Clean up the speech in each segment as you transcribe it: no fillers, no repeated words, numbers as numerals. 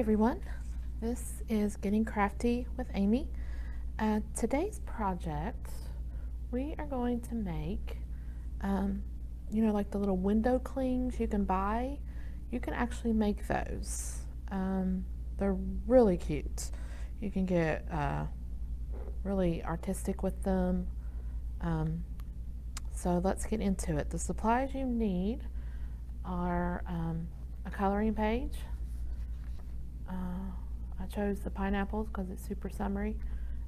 everyone, this is Getting Crafty with Amy. Today's project, we are going to make, like the little window clings you can buy. You can actually make those. They're really cute. You can get really artistic with them. So let's get into it. The supplies you need are a coloring page. I chose the pineapples because it's super summery,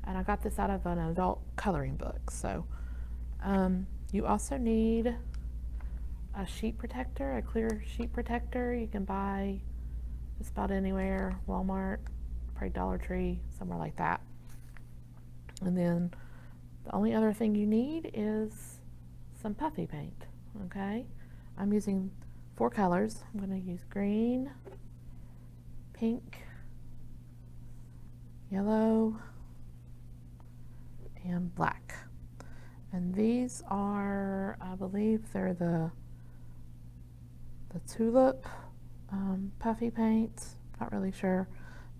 and I got this out of an adult coloring book. So you also need a sheet protector, a clear sheet protector. You can buy just about anywhere, Walmart, probably Dollar Tree, somewhere like that. And then the only other thing you need is some puffy paint. Okay, I'm using 4 colors. I'm going to use green, pink, yellow, and black. And these are, I believe they're the tulip puffy paint. Not really sure,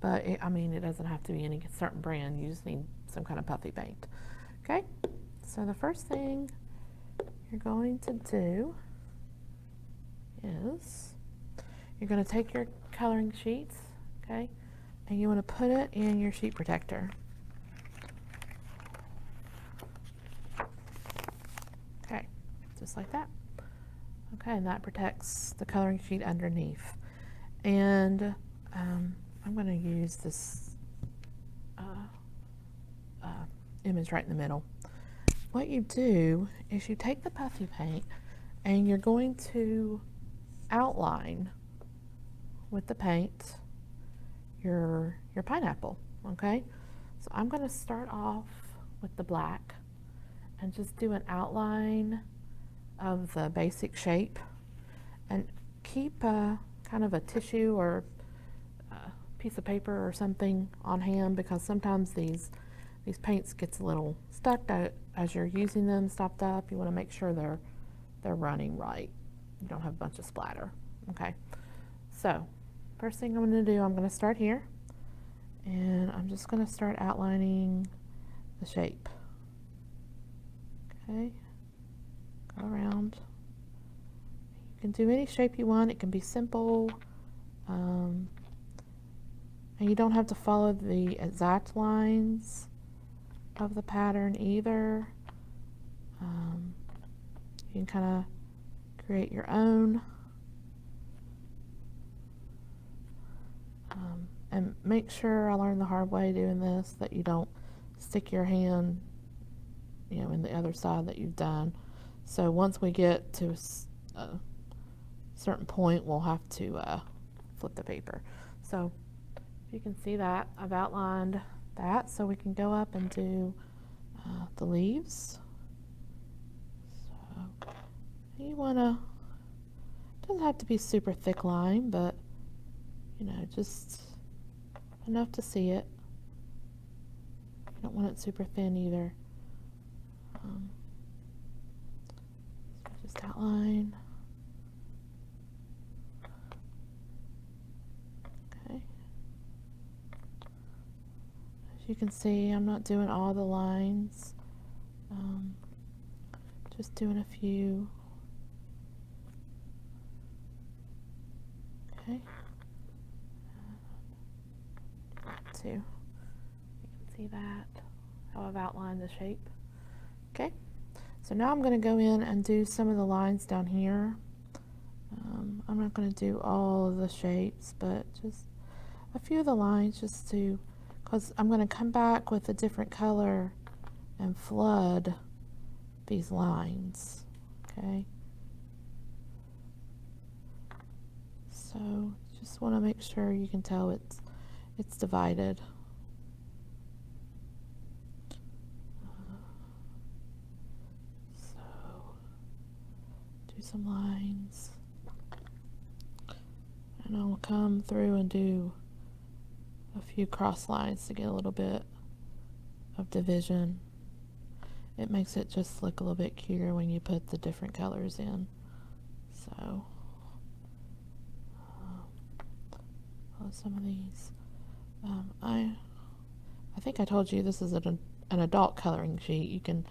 but it doesn't have to be any certain brand. You just need some kind of puffy paint. Okay, so the first thing you're going to do is you're going to take your coloring sheets, okay, and you want to put it in your sheet protector. Okay, just like that. Okay, and that protects the coloring sheet underneath. And I'm going to use this image right in the middle. What you do is you take the puffy paint and you're going to outline with the paint your pineapple. Okay, so I'm going to start off with the black and just do an outline of the basic shape, and keep kind of a tissue or a piece of paper or something on hand, because sometimes these paints gets a little stuck as you're using them, stopped up. You want to make sure they're running right. You don't have a bunch of splatter. Okay, so first thing I'm going to do, I'm going to start here, and I'm just going to start outlining the shape. Okay, go around. You can do any shape you want. It can be simple, and you don't have to follow the exact lines of the pattern either. You can kind of create your own. And make sure, I learned the hard way doing this, that you don't stick your hand, in the other side that you've done. So once we get to a certain point, we'll have to flip the paper. So you can see that I've outlined that, so we can go up and do the leaves. So you want to, doesn't have to be super thick line, but just enough to see it. You don't want it super thin either. So just outline. Okay. As you can see, I'm not doing all the lines. Just doing a few. Okay. Too. You can see that, how I've outlined the shape. Okay, so now I'm going to go in and do some of the lines down here. I'm not going to do all of the shapes, but just a few of the lines, just to, because I'm going to come back with a different color and flood these lines. Okay, so just want to make sure you can tell it's divided. So do some lines, and I'll come through and do a few cross lines to get a little bit of division. It makes it just look a little bit cuter when you put the different colors in. So some of these. I think I told you this is an adult coloring sheet. You can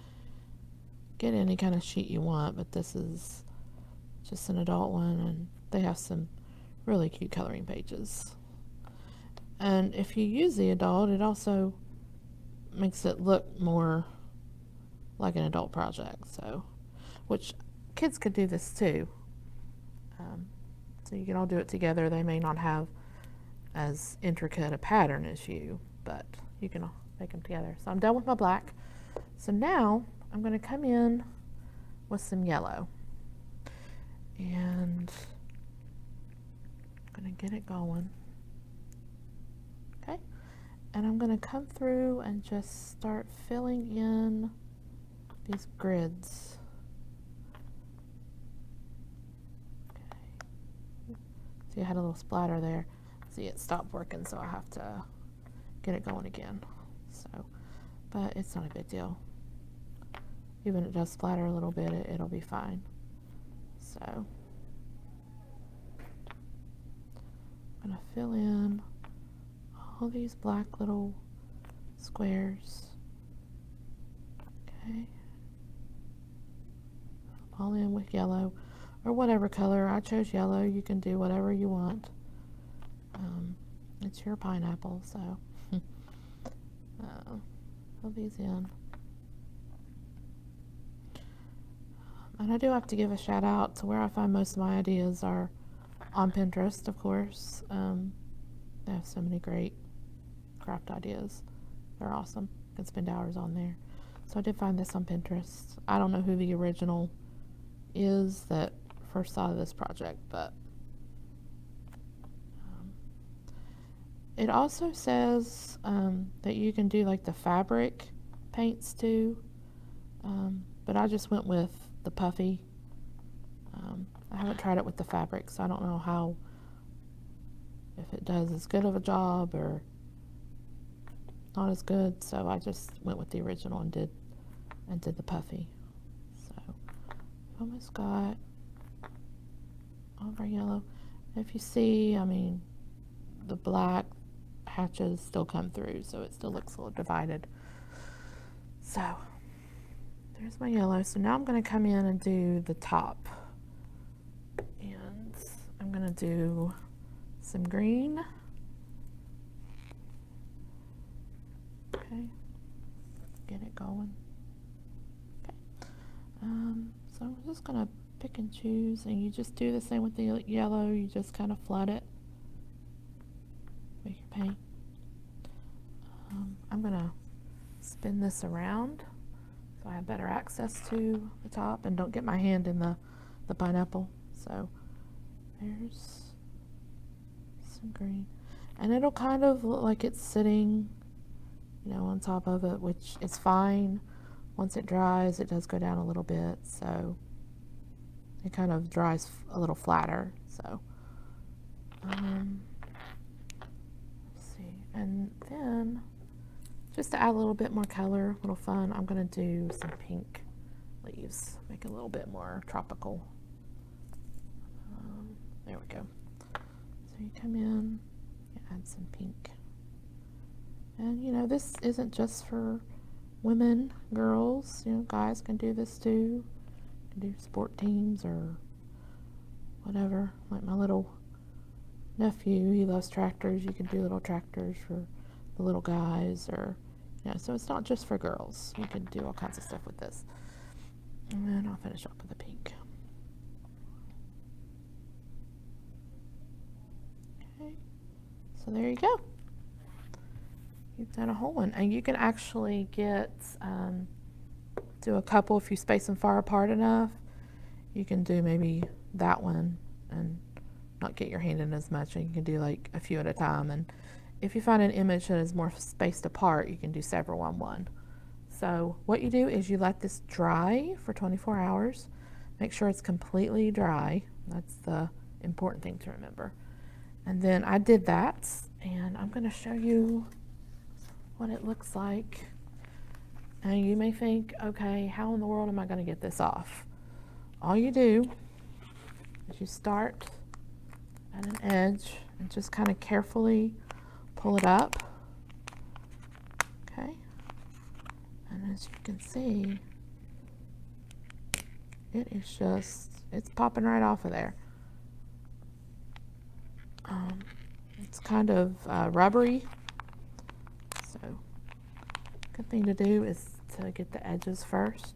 get any kind of sheet you want, but this is just an adult one, and they have some really cute coloring pages. And if you use the adult, it also makes it look more like an adult project, so, which kids could do this too. So you can all do it together. They may not have as intricate a pattern as you, but you can all make them together. So I'm done with my black. So now I'm going to come in with some yellow, and I'm going to get it going. Okay, and I'm going to come through and just start filling in these grids. See, I had a little splatter there. See, it stopped working, so I have to get it going again. So, but it's not a big deal. Even if it does splatter a little bit, it'll be fine. So, I'm gonna fill in all these black little squares. Okay. All in with yellow, or whatever color. I chose yellow. You can do whatever you want. It's your pineapple, so fill these in. And I do have to give a shout out to where I find most of my ideas are on Pinterest, of course. They have so many great craft ideas. They're awesome. You can spend hours on there. So I did find this on Pinterest. I don't know who the original is that first thought of this project, but it also says that you can do like the fabric paints too, but I just went with the puffy. I haven't tried it with the fabric, so I don't know if it does as good of a job or not as good, so I just went with the original and did the puffy. So almost got all of our yellow. If you see, I mean, the black hatches still come through, so it still looks a little divided. So there's my yellow. So now I'm going to come in and do the top, and I'm going to do some green. Okay, get it going. Okay, so I'm just going to pick and choose, and you just do the same with the yellow. You just kind of flood it with your paint. I'm gonna spin this around so I have better access to the top and don't get my hand in the pineapple. So there's some green, and it'll kind of look like it's sitting, you know, on top of it, which is fine. Once it dries, it does go down a little bit, so it kind of dries a little flatter. So let's see, and then just to add a little bit more color, a little fun, I'm going to do some pink leaves, make it a little bit more tropical. There we go. So you come in, you add some pink, and you know, this isn't just for women, girls, you know, guys can do this too. Can do sport teams or whatever. Like my little nephew, he loves tractors. You can do little tractors for the little guys, or you know, so it's not just for girls. You can do all kinds of stuff with this. And then I'll finish up with the pink. Okay, so there you go. You've done a whole one, and you can actually get do a couple if you space them far apart enough. You can do maybe that one and not get your hand in as much, and you can do like a few at a time. And if you find an image that is more spaced apart, you can do several on one. So what you do is you let this dry for 24 hours. Make sure it's completely dry. That's the important thing to remember. And then I did that, and I'm going to show you what it looks like. And you may think, okay, how in the world am I going to get this off? All you do is you start at an edge and just kind of carefully pull it up. Okay, and as you can see, it is just, it's popping right off of there. It's kind of rubbery, so good thing to do is to get the edges first.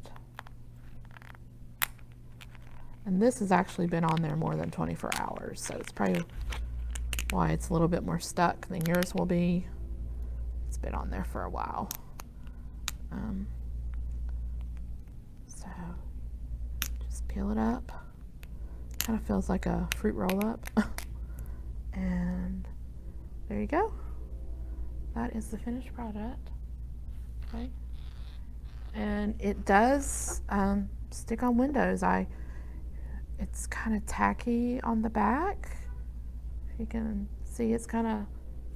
And this has actually been on there more than 24 hours, so it's probably why it's a little bit more stuck than yours will be. It's been on there for a while. So just peel it up. Kind of feels like a fruit roll up. And there you go. That is the finished product. Okay. And it does stick on windows. It's kind of tacky on the back. If you can see, it's kind of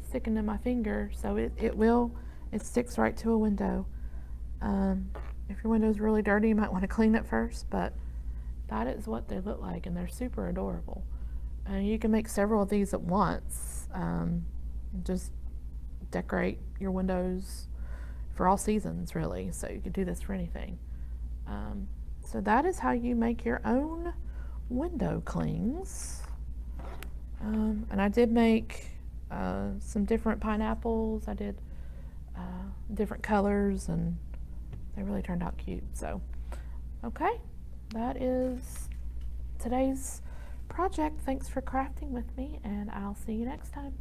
sticking to my finger, so it sticks right to a window. If your window is really dirty, you might want to clean it first, but that is what they look like, and they're super adorable. You can make several of these at once. Just decorate your windows for all seasons, really, so you can do this for anything. So that is how you make your own window clings. And I did make some different pineapples. I did different colors, and they really turned out cute. So, okay, that is today's project. Thanks for crafting with me, and I'll see you next time.